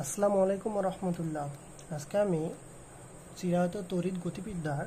আসসালামু আলাইকুম রহমতুল্লাহ। আজকে আমি চিরায়ত তড়িৎ গতিবিদ্যার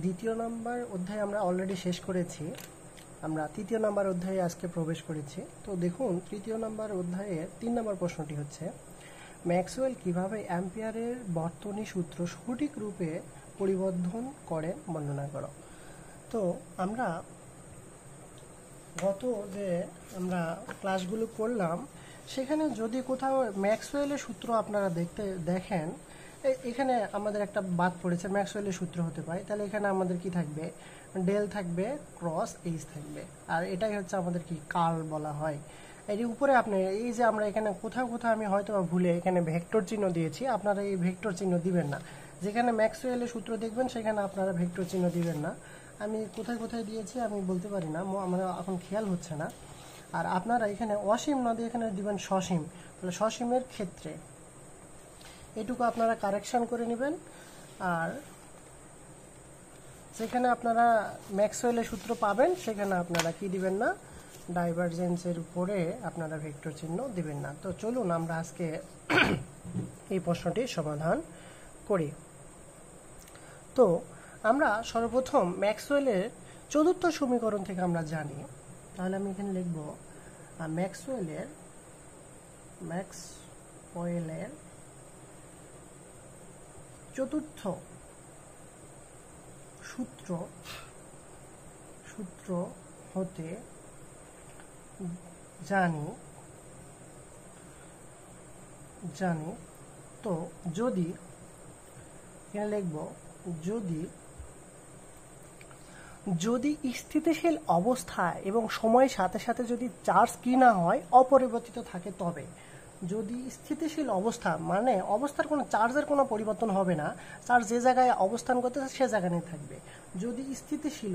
দ্বিতীয় নাম্বার অধ্যায় আমরা অলরেডি শেষ করেছি। আমরা তৃতীয় নাম্বার অধ্যায়ে আজকে প্রবেশ করেছি। তো দেখুন, তৃতীয় নাম্বার অধ্যায়ে 3 নম্বর প্রশ্নটি হচ্ছে, ম্যাক্সওয়েল কিভাবে অ্যাম্পিয়ারের বর্তনী সূত্র সঠিক রূপে পরিবর্ধন করে বর্ণনা করো। তো আমরা গত যে আমরা ক্লাসগুলো করলাম সেখানে যদি কোথাও ম্যাক্সওয়েলের সূত্র আপনারা দেখেন, এখানে আমাদের একটা বাদ পড়েছে, ম্যাক্সওয়েলের সূত্র হতে পারে, তাহলে এখানে আমাদের কি থাকবে, ডেল থাকবে, ক্রস এইচ থাকবে, আর এটাই হচ্ছে আমাদের কি কার্ল বলা হয়। এর উপরে আপনি এই যে আমরা এখানে কোথাও কোথাও আমি হয়তো ভুলে এখানে ভেক্টর চিহ্ন দিয়েছি, আপনারা এই ভেক্টর চিহ্ন দিবেন না। যেখানে ম্যাক্সওয়েলের সূত্র দেখবেন সেখানে আপনারা ভেক্টর চিহ্ন দিবেন না। আমি কোথায় কোথায় দিয়েছি আমি বলতে পারি না, আমার এখন খেয়াল হচ্ছে না। আর আপনারা এখানে অসীম না দিয়ে এখানে দিবেন সসীম, তাহলে সসীমের ক্ষেত্রে এটুকু আপনারা কারেকশন করে নেবেন। আর যেখানে আপনারা ম্যাক্সওয়েলের সূত্র পাবেন সেখানে আপনারা কি দিবেন না, ডাইভারজেন্সের উপরে আপনারা ভেক্টর চিহ্ন দিবেন না। তো চলুন আমরা আজকে এই প্রশ্নটির সমাধান করি। তো আমরা সর্বপ্রথম ম্যাক্সওয়েলের চতুর্থ সমীকরণ থেকে আমরা জানি, তাহলে আমি এখানে লিখব ম্যাক্সওয়েলের চতুর্থ সূত্র হতে জানি তো যদি এখানে লিখব যদি স্থিতিশীল অবস্থা এবং সময়ের সাথে সাথে যদি চার্জ কি না হয় অপরিবর্তিত থাকে, তবে যদি স্থিতিশীল অবস্থা মানে অবস্থার কোনো চার্জের কোনো পরিবর্তন হবে না, চার্জ যে জায়গায় অবস্থান করতেছে সে জায়গায় থাকবে। যদি স্থিতিশীল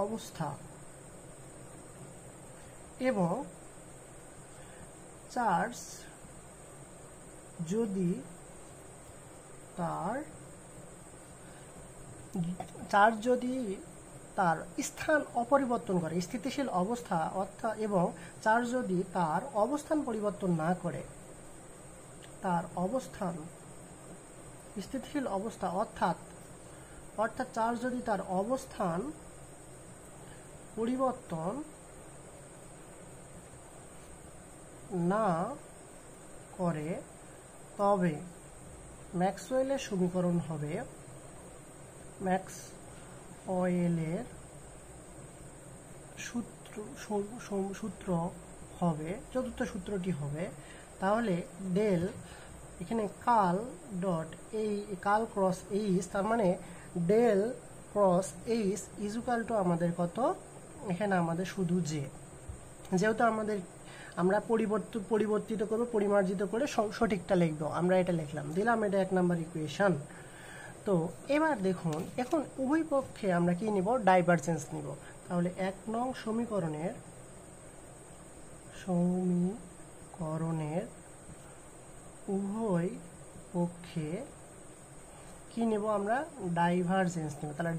অবস্থা এবং চার্জ যদি তার স্থান অপরিবর্তন করে, স্থিতিশীল অবস্থা অর্থাৎ এবং চার্জ যদি তার অবস্থান পরিবর্তন না করে, তার অবস্থান স্থিতিশীল অবস্থা অর্থাৎ চার্জ যদি তার অবস্থান পরিবর্তন না করে, তবে ম্যাক্সওয়েলের সমীকরণ হবে ম্যাক্সওয়েলের সূত্র হবে, চতুর্থ সূত্রটি হবে তাহলে ডেল এখানে কার্ল ক্রস এইচ, তার মানে del cross H is equal to আমাদের কত, এখানে আমাদের শুধু যেহেতু আমরা পরিবর্তিত করবো, পরিমার্জিত করে সঠিকটা লিখবো, আমরা এটা লিখলাম, দিলাম, এটা 1 নম্বর ইকুয়েশন। তো এবার দেখুন, এখন উভয় পক্ষে আমরা কি নিব, ডাইভারজেন্স নিব। তাহলে 1 নং সমীকরণের উভয় পক্ষে কি নেব, আমরা ডাইভারজেন্স নেব। তাহলে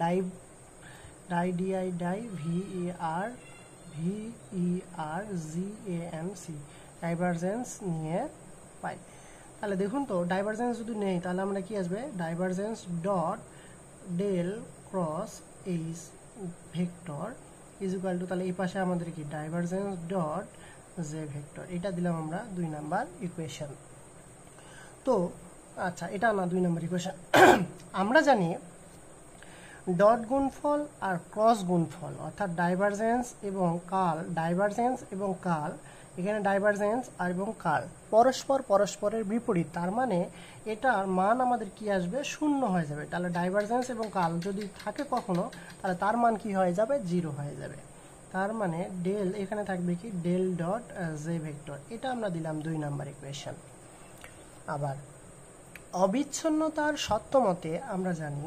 ডাইভারজেন্স নিয়ে পাই। তাহলে দেখুন তো, ডাইভারজেন্স যদি নেই তাহলে আমরা কি আসবে, divergence dot del cross H vector is equal to, তাহলে এই পাশে আমাদের কি ডাইভারজেন্স ডট জে ভেক্টর, এটা দিলাম আমরা 2 নাম্বার ইকুয়েশন। তো আচ্ছা, এটা না 2 নম্বর ইকুয়েশন। আমরা জানি ডট গুণফল আর ক্রস গুণফল অর্থাৎ ডাইভারজেন্স এবং কার্ল, এখানে ডাইভারজেন্স আর এবং কার্ল পরস্পরের বিপরীত, তার মানে এটার মান আমাদের কি আসবে, 0 হয়ে যাবে। তাহলে ডাইভারজেন্স এবং কার্ল যদি থাকে কখনো, তাহলে তার মান কি হয়ে যাবে, 0 হয়ে যাবে। তার মানে ডেল এখানে থাকবে কি, ডেল ডট জে ভেক্টর, এটা আমরা দিলাম 2 নাম্বার ইকুয়েশন। আবার অবিচ্ছিন্নতার সত্য মতে আমরা জানি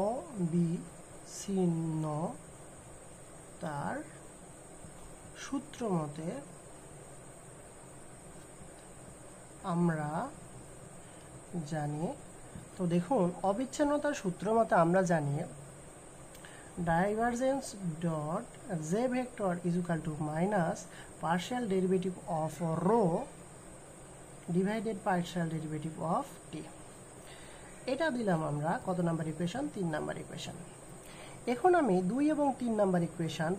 অবিচ্ছিন্নতার সূত্র মতে আমরা জানি, তো দেখুন অবিচ্ছিন্নতার সূত্র মতে আমরা জানি divergence dot J vector is equal to minus partial derivative of rho divided partial derivative of T. এটা দিলাম আমরা কত নাম্বার ইকুয়েশন? 3 number equation. এখন আমি 2 এবং 3 নাম্বার ইকুয়েশন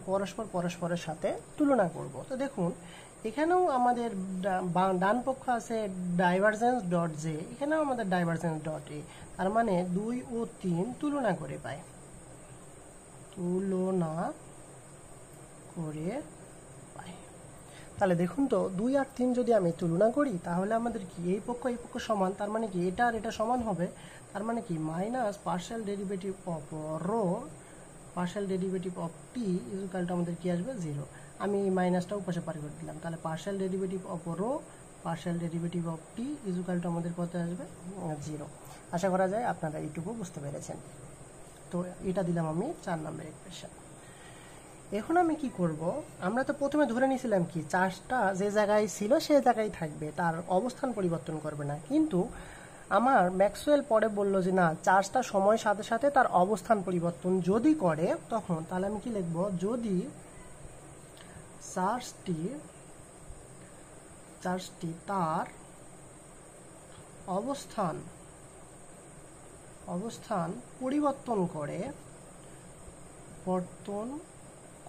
পরস্পরের সাথে তুলনা করব। তো দেখুন এখানেও আমাদের ডান পক্ষ আছে ডাইভারজেন্স ডট জে, এখানেও আমাদের ডাইভারজেন্স ডট এ, তার মানে 2 ও 3 তুলনা করে পাই, তুলনা করে পাই। তাহলে দেখুন তো 2 আর 3 যদি আমি তুলনা করি তাহলে আমাদের কি এই পক্ষ সমান, তার মানে কি এটা আর এটা সমান হবে, তার মানে কি minus partial derivative of rho partial derivative of T is equal to আমাদের কি আসবে 0। আমি এই মাইনাসটা উপরে পার করে দিলাম, তাহলে partial derivative of rho partial derivative of T is equal to আমাদের কত আসবে? 0। আশা করা যায় আপনারা এইটুকু বুঝতে পেরেছেন। তো এটা দিলাম আমি 4 নম্বর ইকুয়েশন। এখন আমি কি করব, আমরা তো প্রথমে ধরে নিয়েছিলাম কি চার্জটা যে জায়গায় ছিল সেই জায়গায় থাকবে, তার অবস্থান পরিবর্তন করবে না, কিন্তু আমার ম্যাক্সওয়েল পরে বলল যে না, চার্জটা সময়ের সাথে সাথে তার অবস্থান পরিবর্তন যদি করে তখন, তাহলে আমি কি লিখব, যদি চার্জটি তার অবস্থান পরিবর্তন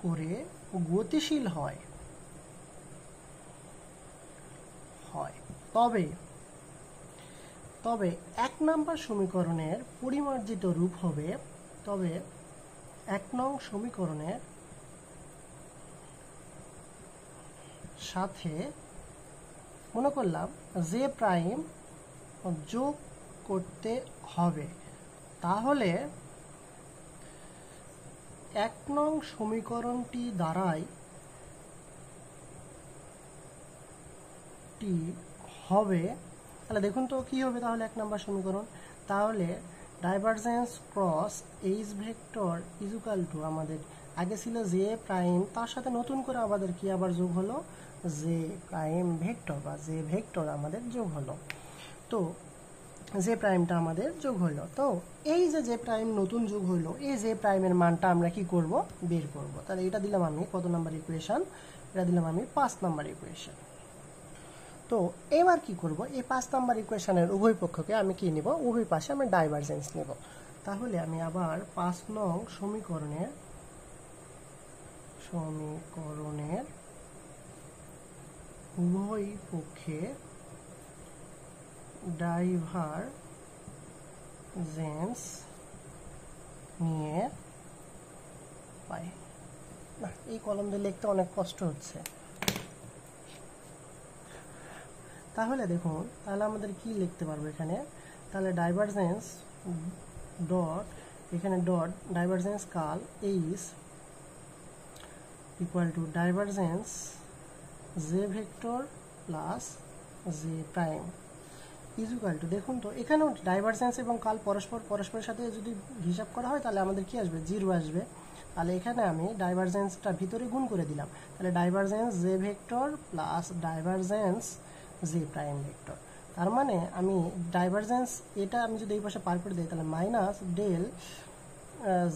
করে গতিশীল হয় তবে 1 নম্বর সমীকরণের পরিমার্জিত রূপ হবে, তবে 1 নং সমীকরণের সাথে মনে করলাম জে প্রাইম যোগ করতে হবে, তাহলে 1 নং সমীকরণটি দ্বারাই টি হবে। তাহলে দেখুন তো কি হবে, তাহলে 1 নম্বর সমীকরণ, তাহলে divergence cross H vector is equal to আমাদের আগে ছিল জে প্রাইম, তার সাথে নতুন করে আমাদের কি আবার যোগ হলো জে প্রাইম ভেক্টর বা জে ভেক্টর আমাদের যোগ হলো। তো জে প্রাইমটা আমাদের যোগ হলো, তো এই যে জে প্রাইম নতুন যোগ হলো, এই জে প্রাইমের মানটা আমরা কি করব, বের করব। তাহলে এটা দিলাম আমি কত নাম্বার ইকুয়েশন? এটা দিলাম আমি 5 নাম্বার ইকুয়েশন। তো এবার কি করব, এই 5 নাম্বার ইকুয়েশনের উভয় পক্ষকে আমি কি নিব, উভয় পাশে আমি ডাইভারজেন্স নিব। তাহলে আমি আবার 5 নং সমীকরণের উভয় পক্ষে ডাইভারজেন্স নিয়ে পাই। না, এই কলম দিয়ে লিখতে অনেক কষ্ট হচ্ছে। তাহলে দেখুন, তাহলে আমাদের কি লিখতে পারবো এখানে, তাহলে ডাইভারজেন্স ডট, এখানে ডট ডাইভারজেন্স কাল is equal to divergence J vector plus J prime is equal two, দেখুন তো এখানেও ডাইভারজেন্স এবং কাল পরস্পরের সাথে যদি হিসাব করা হয় তাহলে আমাদের কি আসবে, 0 আসবে। তাহলে এখানে আমি ডাইভারজেন্সটা ভিতরে গুণ করে দিলাম, তাহলে divergence J vector plus divergence J prime vector, তার মানে আমি ডাইভারজেন্স এটা আমি যদি এই পাশে পার করে দিই তাহলে minus del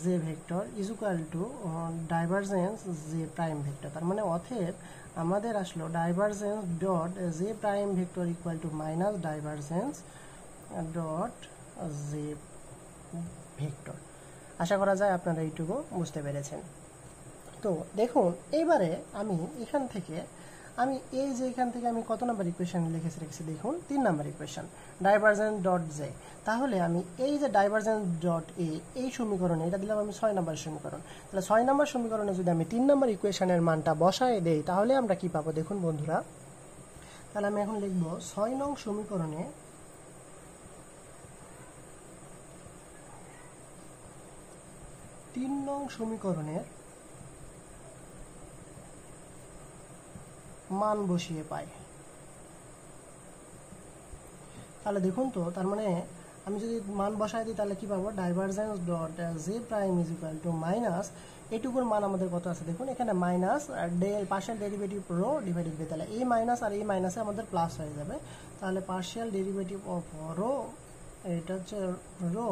J vector is equal to divergence J prime vector, তার মানে অতএব আমাদের আসলো divergence dot J prime vector equal to minus divergence dot J vector. আশা করা যায় আপনারা এইটুকু বুঝতে পেরেছেন। তো দেখুন এইবারে আমি এখান থেকে আমি কত নাম্বার ইকুয়েশন রেখেছি দেখুন, 3 number equation, divergence dot J. তাহলে আমি এই যে ডাইভারজেন্স ডট এ এই সমীকরণে এটা দিলাম আমি 6 নাম্বার সমীকরণ, তাহলে 6 নাম্বার সমীকরণে যদি আমি 3 নাম্বার ইকুয়েশনের মানটা বসায় দেই তাহলে আমরা কি পাবো দেখুন বন্ধুরা। তাহলে আমি এখন লিখব 6 নং সমীকরণে তিন নং সমীকরণের মান বসিয়ে পাই। তাহলে দেখুন তো, তার মানে আমি যদি মান বসাই দিই তাহলে কি পাবো, divergence dot J prime is equal to minus এইটুকুর মান আমাদের কত আছে দেখুন, এখানে minus del partial derivative rho divided by, তাহলে এই মাইনাস আর এই মাইনাসে আমাদের প্লাস হয়ে যাবে, তাহলে পার্শিয়াল ডেরিভেটিভ অফ রো, এটা হচ্ছে রো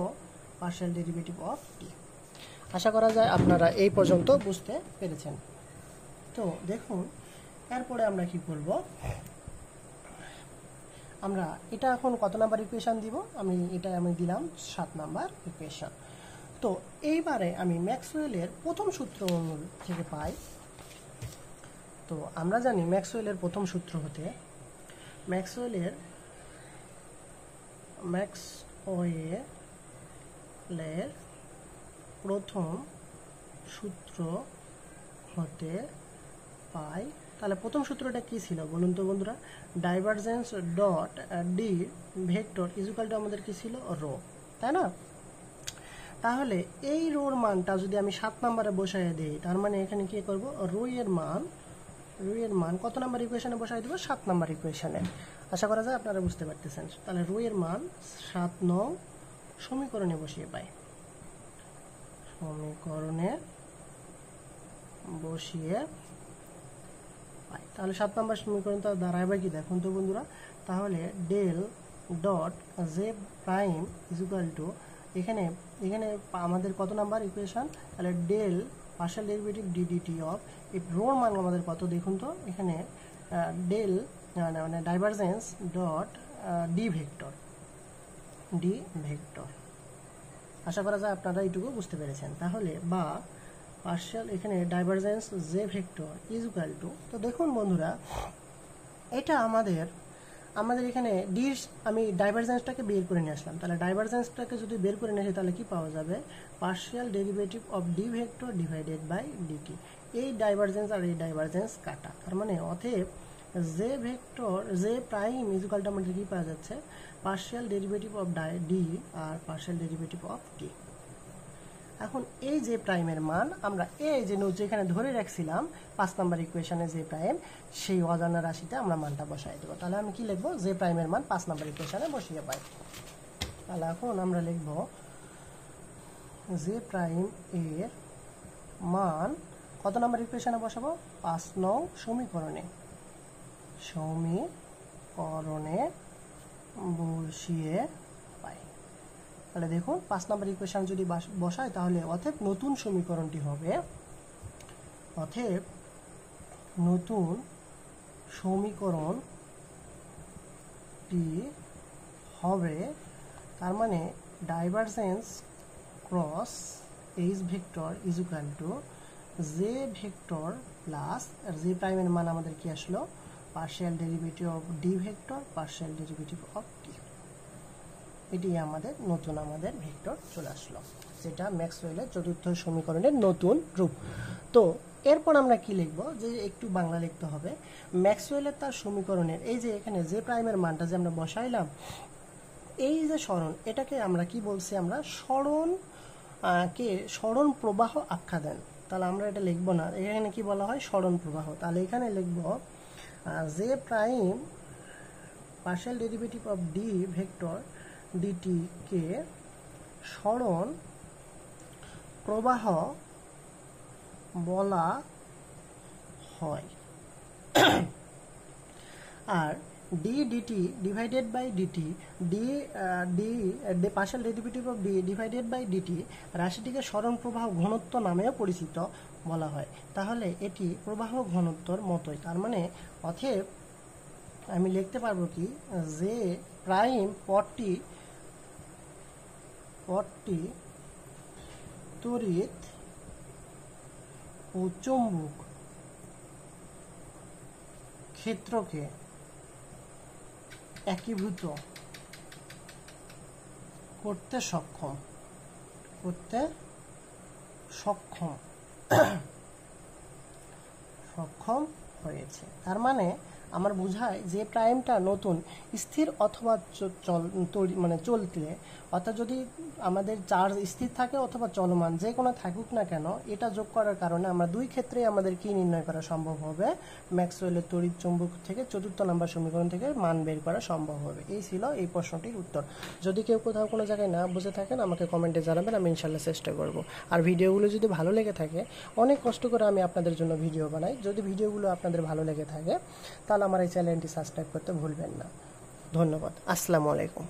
পার্শিয়াল ডেরিভেটিভ অফ টি। আশা করা যায় আপনারা এই পর্যন্ত বুঝতে পেরেছেন। তো দেখুন এরপরে আমরা কি করব, আমরা এটা এখন কত নাম্বার ইকুয়েশন দিব, আমি দিলাম 7 নাম্বার ইকুয়েশন। তো এইবারে আমি ম্যাক্সওয়েলের প্রথম সূত্র থেকে পাই। তো আমরা জানি ম্যাক্সওয়েলের প্রথম সূত্র হতে ম্যাক্সওয়েলের প্রথম সূত্র হতে পাই। তাহলে প্রথম সূত্রটা কি ছিল বলুন তো বন্ধুরা, divergence dot D vector equal to আমাদের কি ছিল, রো, তাই না? তাহলে এই রোর মানটা যদি আমি 7 নম্বরে বসায় দিই, তার মানে এখানে কি করব, রো এর মান কত নাম্বার ইকুয়েশনে বসাই দেব, 7 নাম্বার ইকুয়েশনে। আশা করা যায় আপনারা বুঝতে পারতেছেন। তাহলে রো এর মান 7 নং সমীকরণে বসিয়ে পাই, তাহলে 7 নম্বর সমীকরণটা দাঁড়াবে কি দেখুন তো বন্ধুরা, তাহলে del dot J prime equal to এখানে আমাদের কত নাম্বার ইকুয়েশন, তাহলে del partial derivative d d t of এই রোর মান আমাদের কত দেখুন তো, এখানে ডেল মানে ডাইভারজেন্স ডট ডি ভেক্টর। আশা করা যায় আপনারা এইটুকু বুঝতে পেরেছেন। তাহলে বা পার্শিয়াল এখানে divergence J vector is equal two, তো দেখুন বন্ধুরা এটা আমাদের এখানে ডি, আমি ডাইভারজেন্সটাকে বের করে নিয়ে আসলাম। তাহলে ডাইভারজেন্সটাকে যদি বের করে নিয়ে আসি তাহলে কি পাওয়া যাবে, partial derivative of D vector divided by DT. এই ডাইভারজেন্স আর এই ডাইভারজেন্স কাটা, তার মানে অতএব J vector J prime is equal to আমাদের কি পাওয়া যাচ্ছে, পার্শিয়াল ডেরিভেটিভ অফ ডি আর পার্শিয়াল ডেরিভেটিভ অফ টি। এখন এই যে প্রাইমের মান আমরা এই যে যেখানে ধরে রাখছিলাম 5 নাম্বার ইকুয়েশনে যে প্রাইম, সেই অজানা রাশিতে আমরা মানটা বসাই দেব। তাহলে আমি কি লিখবো, যে প্রাইমের মান 5 নাম্বার ইকুয়েশনে বসিয়ে পাই। তাহলে এখন আমরা লিখব যে প্রাইম এর মান কত নাম্বার ইকুয়েশনে বসাবো, 5 নং সমীকরণে বসিয়ে পাই। তাহলে দেখুন 5 নাম্বার ইকুয়েশন যদি বসাই তাহলে অতএব নতুন সমীকরণটি হবে, তার মানে divergence cross H vector is equal to J vector plus J প্রাইমের মান আমাদের কি আসলো, partial derivative of D vector partial derivative of T. এটি আমাদের ভেক্টর চলে আসলো, যেটা ম্যাক্সওয়েলের চতুর্থ সমীকরণের নতুন রূপ। তো এরপর আমরা কি লিখব, যে একটু বাংলা লিখতে হবে। ম্যাক্সওয়েলের তার সমীকরণের এই যে এখানে যে প্রাইমের মানটা যে আমরা বসাইলাম, এই যে সরণ, এটাকে আমরা কি বলছি, আমরা সরণ প্রবাহ আখ্যা দেন। তাহলে আমরা এটা লিখব না, এখানে কি বলা হয়, সরণ প্রবাহ। তাহলে এখানে লিখব J prime partial derivative of D vector DT কে সরণ প্রবাহ বলা হয়। আর D DT divided by DT partial derivative of D divided by DT রাশিটিকে সরণ প্রবাহ ঘনত্ব নামেও পরিচিত বলা হয়। তাহলে এটি প্রবাহ ঘনত্বর মতোই। তার মানে অতএব আমি লিখতে পারবো কি, যে প্রাইম পথটি তড়িৎ ও চৌম্বক ক্ষেত্রকে একীভূত করতে সক্ষম হয়েছে। তার মানে আমার বোঝায় যে প্রাইমটা নতুন স্থির অথবা চলতে, অর্থাৎ যদি আমাদের চার্জ স্থির থাকে অথবা চলমান যে কোনো থাকুক না কেন, এটা যোগ করার কারণে আমরা দুই ক্ষেত্রে আমাদের কি নির্ণয় করা সম্ভব হবে, ম্যাক্সওয়েলের তড়িৎ চৌম্বক থেকে 4th নম্বর সমীকরণ থেকে মান বের করা সম্ভব হবে। এই ছিল এই প্রশ্নটির উত্তর। যদি কেউ কোথাও কোনো জায়গায় না বুঝে থাকেন আমাকে কমেন্টে জানাবেন, আমি ইনশাল্লাহ চেষ্টা করব। আর ভিডিওগুলো যদি ভালো লেগে থাকে, অনেক কষ্ট করে আমি আপনাদের জন্য ভিডিও বানাই, যদি ভিডিওগুলো আপনাদের ভালো লেগে থাকে তাহলে আমার এই চ্যানেলটি সাবস্ক্রাইব করতে ভুলবেন না। ধন্যবাদ। আসসালামু আলাইকুম।